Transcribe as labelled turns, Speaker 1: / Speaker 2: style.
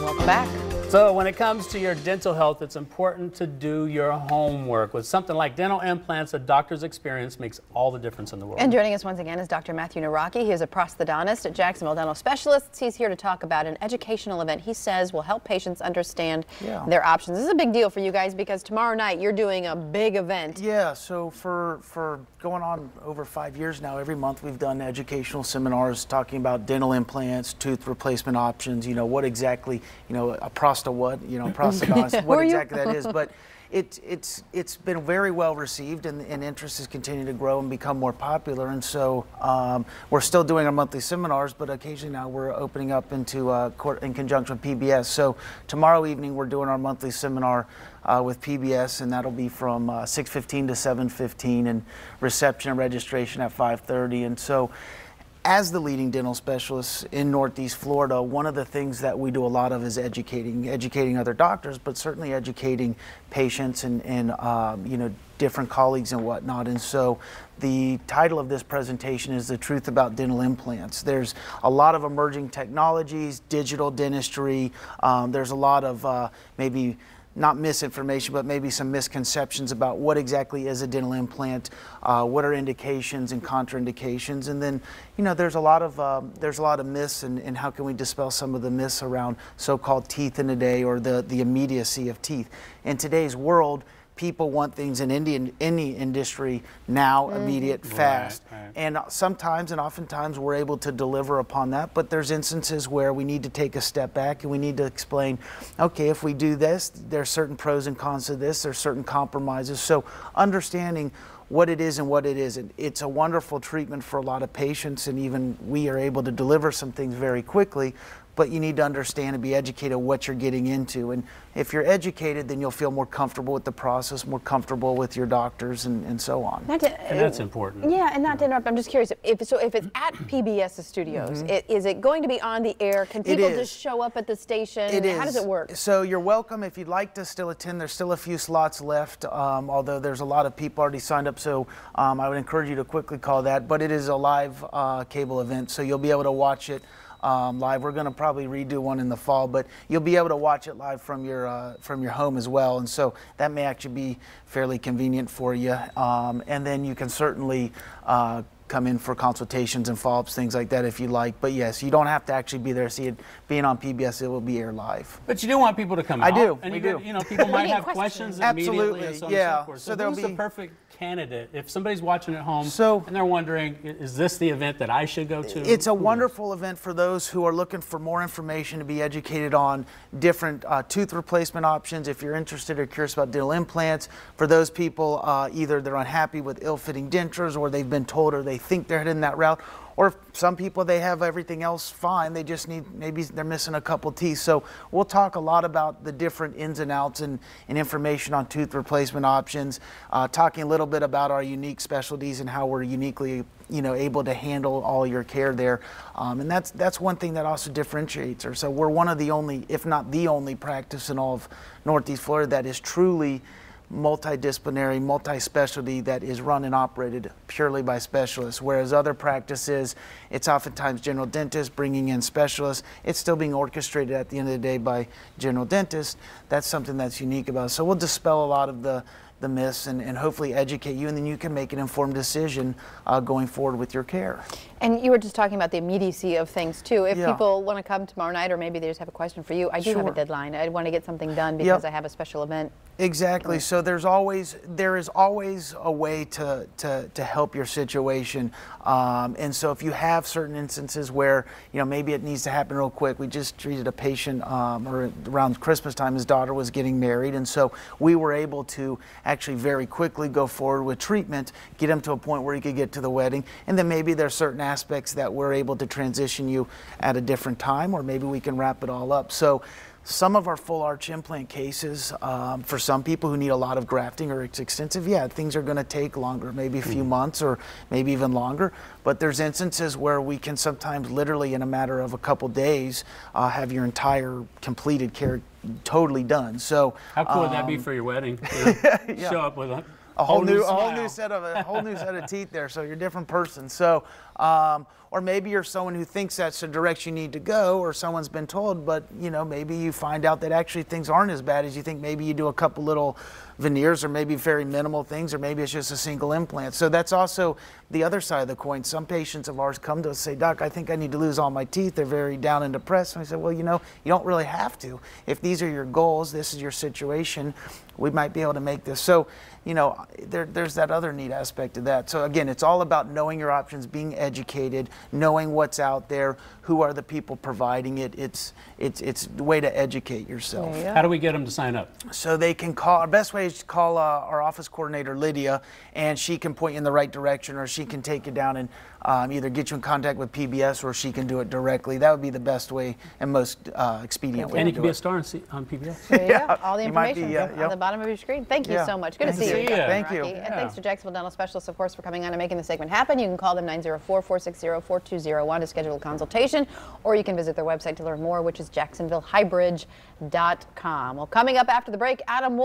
Speaker 1: Welcome back.
Speaker 2: So when it comes to your dental health, it's important to do your homework. With something like dental implants, a doctor's experience makes all the difference in the world.
Speaker 1: And joining us once again is Dr. Matthew Naraki. He is a prosthodontist at Jacksonville Dental Specialists. He's here to talk about an educational event he says will help patients understand their options. This is a big deal for you guys because tomorrow night you're doing a big event.
Speaker 3: Yeah, so for going on over 5 years now, every month we've done educational seminars talking about dental implants, tooth replacement options, what exactly, a prosthodontist, what exactly that is. But it's been very well received, and interest is continuing to grow and become more popular. And so we're still doing our monthly seminars, but occasionally now we're opening up into court in conjunction with PBS. So tomorrow evening we're doing our monthly seminar with PBS, and that'll be from 6:15 to 7:15, and reception and registration at 5:30. And so, as the leading dental specialists in Northeast Florida, one of the things that we do a lot of is educating other doctors, but certainly educating patients and different colleagues and whatnot. And so the title of this presentation is The Truth About Dental Implants. There's a lot of emerging technologies, digital dentistry. There's a lot of maybe not misinformation, but maybe some misconceptions about what exactly is a dental implant, what are indications and contraindications, and then there's a lot of myths, and how can we dispel some of the myths around so-called teeth in a day, or the immediacy of teeth. In today's world, people want things in any industry now, immediate, fast. Right. And sometimes and oftentimes we're able to deliver upon that, but there's instances where we need to take a step back and we need to explain, okay, if we do this, there's certain pros and cons to this, there's certain compromises. So understanding what it is and what it isn't. It's a wonderful treatment for a lot of patients, and even we are able to deliver some things very quickly, but you need to understand and be educated what you're getting into. And if you're educated, then you'll feel more comfortable with the process, more comfortable with your doctors, and so on.
Speaker 2: And that's important.
Speaker 1: Yeah, and not to interrupt, I'm just curious, if it's at PBS Studios, is it going to be on the air? Can people just show up at the station?
Speaker 3: It is.
Speaker 1: How does it work?
Speaker 3: So you're welcome. If you'd like to still attend, there's still a few slots left, although there's a lot of people already signed up, so I would encourage you to quickly call that. But it is a live cable event, so you'll be able to watch it live. We're going to probably redo one in the fall, but you'll be able to watch it live from your home as well, and so that may actually be fairly convenient for you. And then you can certainly come in for consultations and follow-ups, things like that if you like. But yes, you don't have to actually be there. See, it being on PBS, it will be aired live.
Speaker 2: But you do want people to come out.
Speaker 3: I do.
Speaker 2: And
Speaker 3: we do.
Speaker 2: People might have questions immediately.
Speaker 3: Absolutely.
Speaker 2: And
Speaker 3: Yeah.
Speaker 2: so, so who's the perfect candidate if somebody's watching at home and they're wondering, is this the event that I should go to?
Speaker 3: It's a wonderful event for those who are looking for more information, to be educated on different tooth replacement options. If you're interested or curious about dental implants, for those people either they're unhappy with ill-fitting dentures, or they've been told, or they think they're heading that route, or some people, they have everything else fine, they just need, maybe they're missing a couple teeth. So we'll talk a lot about the different ins and outs and information on tooth replacement options, talking a little bit about our unique specialties and how we're uniquely able to handle all your care there. And that's one thing that also differentiates us. So we're one of the only, if not the only, practice in all of Northeast Florida that is truly multidisciplinary, multi-specialty, that is run and operated purely by specialists. Whereas other practices, it's oftentimes general dentists bringing in specialists. It's still being orchestrated at the end of the day by general dentists. That's something that's unique about us. So we'll dispel a lot of the myths and hopefully educate you, and then you can make an informed decision going forward with your care.
Speaker 1: And you were just talking about the immediacy of things too. If people want to come tomorrow night, or maybe they just have a question for you, I do have a deadline. I want to get something done because I have a special event.
Speaker 3: Exactly. So there is always a way to help your situation. And so if you have certain instances where maybe it needs to happen real quick. We just treated a patient around Christmas time. His daughter was getting married, and so we were able to actually very quickly go forward with treatment, get him to a point where he could get to the wedding, and then maybe there's certain aspects that we're able to transition you at a different time, or maybe we can wrap it all up. So some of our full arch implant cases, for some people who need a lot of grafting or it's extensive, things are going to take longer, maybe a few months or maybe even longer. But there's instances where we can sometimes literally in a matter of a couple days have your entire completed care totally done. So
Speaker 2: how cool would that be for your wedding? Show up with a
Speaker 3: whole new set of teeth there, so you're a different person. So Or maybe you're someone who thinks that's the direction you need to go, or someone's been told, but you know, maybe you find out that actually things aren't as bad as you think. Maybe you do a couple little veneers, or maybe very minimal things, or maybe it's just a single implant. So that's also the other side of the coin. Some patients of ours come to us and say, Doc, I think I need to lose all my teeth. They're very down and depressed. And we said, well, you know, you don't really have to. If these are your goals, this is your situation, we might be able to make this. So, you know, there's that other neat aspect of that. So again, it's all about knowing your options, being educated, knowing what's out there, who are the people providing it. It's the way to educate yourself.
Speaker 2: How do we get them to sign up?
Speaker 3: So they can call, our best way is to call our office coordinator, Lydia, and she can point you in the right direction, or she can take you down and either get you in contact with PBS, or she can do it directly. That would be the best way and most expedient way
Speaker 2: And
Speaker 3: to
Speaker 2: you can
Speaker 3: do
Speaker 2: be
Speaker 3: it.
Speaker 2: a star on PBS.
Speaker 1: There you go. All the
Speaker 3: You might
Speaker 1: information
Speaker 3: be,
Speaker 1: on the bottom of your screen. Thank you so much. Good to see you.
Speaker 3: Thank you.
Speaker 1: And thanks to Jacksonville Dental Specialists, of course, for coming on and making the segment happen. You can call them 904-460-4201 to schedule a consultation, or you can visit their website to learn more, which is jacksonvillehighbridge.com. Well, coming up after the break, Adam Wolf.